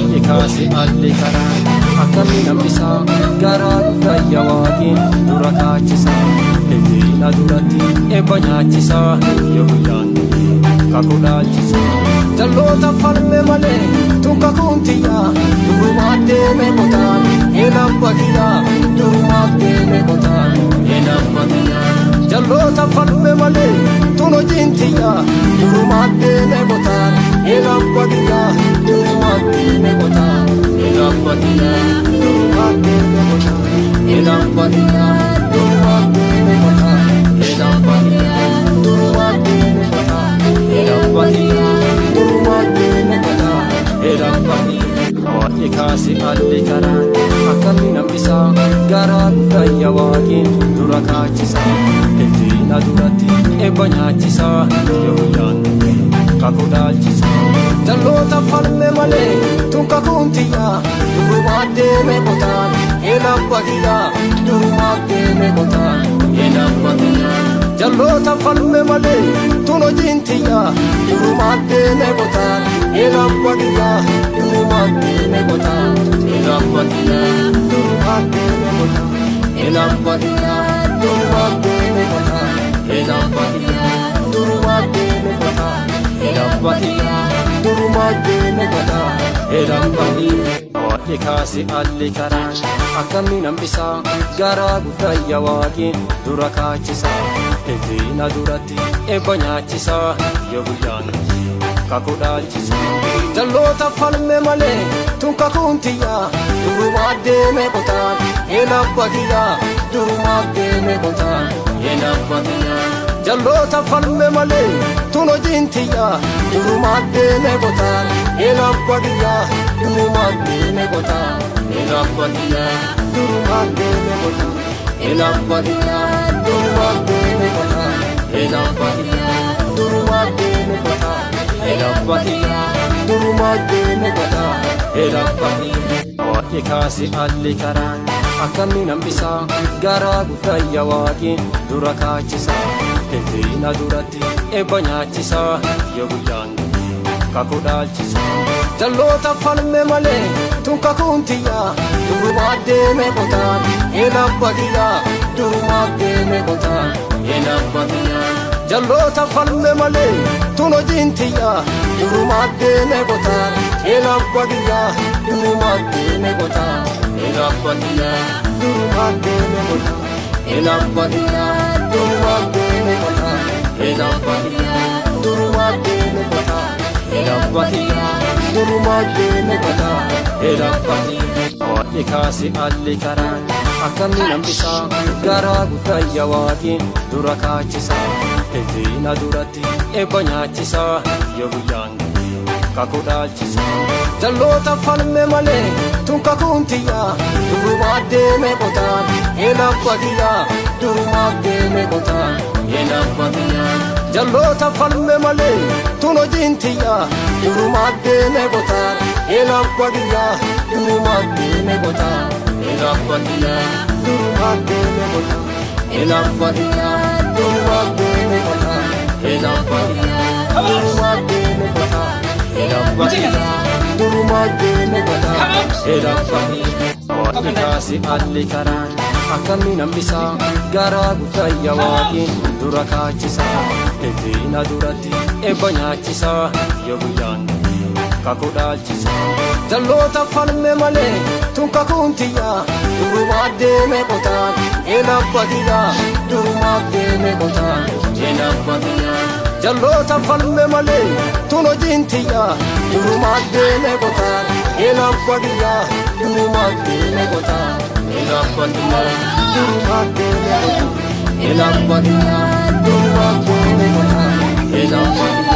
Ikasi alli karaa akkamiin hambisaa garaa guddaa waaqiin dura kaachisaa heddiina duratti eebba nyaachisaa yoo guyyaan kakudhaalchisaa jalloota falme malee tunka kuntiyyaa durumaa deeme qotaan eenaan baqiyyaa durumaa deeme qotaan eenaan baqiyyaa jalloota falme malee tun hojiintiyyaa durumaa deeme qotaan eenaan baqiyyaa durumaa deeme qotaan eenaan baqiyyaa durumaa deeme qotaan eenaan baqiyyaa durumaa deeme qotaan eenaan baqiyyaa durumaa deeme qotaan eenaan baqiyyaa durumaa deeme qotaan eenaan baqiyyaa Ikasi alli karaa akkamiin hambisaa garaa guddaa waaqiin dura kaachisaa heddiina duratti eebba nyaachisaa yoo guyyaan kakudhaalchisaa jalloota falme malee tunka kuntiyyaa durumaa deeme qotaan eenaan baqiyyaa durumaa deeme qotaan eenaan baqiyyaa jalloota falme malee tun hojiintiyyaa durumaa deeme qotaan eenaan baqiyyaa durumaa deeme qotaan eenaan baqiyyaa durumaa deeme qotaan eenaan baqiyyaa durumaa deeme qotaan eenaan baqiyyaa durumaa deeme qotaan eenaan baqiyyaa durumaa deeme qotaan eenaan baqiyyaa Ikasi alli karaa akkamiin hambisaa garaa guddaa waaqiin dura kaachisaa heddiina duratti eebba nyaachisaa yoo guyyaan kakudhaalchisaa jalloota falme malee tunka kuntiyyaa durumaa deeme qotaan eenaan baqiyyaa durumaa deeme qotaan eenaan baqiyyaa jalloota falme malee tun hojiintiyyaa durumaa deeme qotaan eenaan baqiyyaa durumaa deeme qotaan eenaan baqiyyaa durumaa deeme qotaan eenaan baqiyyaa durumaa deeme qotaan eenaan baqiyyaa durumaa deeme qotaan eenaan baqiyyaa durumaa deeme qotaan eenaan baqiyyaa Ikasi alli karaa akkamiin hambisaa garaa guddaa waaqiin dura kaachisaa heddiina duratti eebba nyaachisaa yoo guyyaan kakudhaalchisaa jalloota falme malee tunka kuntiyyaa durumaa deeme qotaan eenaan baqiyyaa durumaa deeme qotaan eenaan baqiyyaa jalloota falme malee tun hojiintiyyaa durumaa deeme qotaan eenaan baqiyyaa durumaa deeme qotaan eenaan baqiyyaa durumaa deeme qotaan eenaan baqiyyaa durumaa deeme qotaan eenaan baqiyyaa durumaa deeme qotaan eenaan baqiyyaa durumaa deeme qotaan eenaan baqiyyaa Ikasi alli karaa akkamiin hambisaa garaa guddaa waaqiin dura kaachisaa heddiina duratti eebba nyaachisaa yoo guyyaan kakudhaalchisaa jalloota falme malee tunka kuntiyyaa durumaa deeme qotaan eenaan baqiyyaa durumaa deeme qotaan eenaan baqiyyaa jalloota falme malee tun hojiintiyyaa durumaa deeme qotaan eenaan baqiyyaa durumaa deeme qotaan eenaan baqiyyaa durumaa deeme qotaan eenaan baqiyyaa durumaa deeme qotaan eenaan baqiyyaa durumaa deeme qotaan eenaan baqiyyaa durumaa deeme qotaan eenaan baqiyyaa Ikasi alli karaa akkamiin hambisaa garaa guddaa waaqiin dura kaachisaa heddiina duratti eebba nyaachisaa yoo guyyaan kakudhaalchisaa jalloota falme malee tunka kuntiyyaa durumaa deeme qotaan eenaan baqiyyaa durumaa deeme qotaan eenaan baqiyyaa jalloota falme malee tun hojiintiyyaa durumaa deeme qotaan eenaan baqiyyaa durumaa deeme qotaan eenaan baqiyyaa durumaa deeme qotaan eenaan baqiyyaa durumaa deeme qotaan eenaan baqiyyaa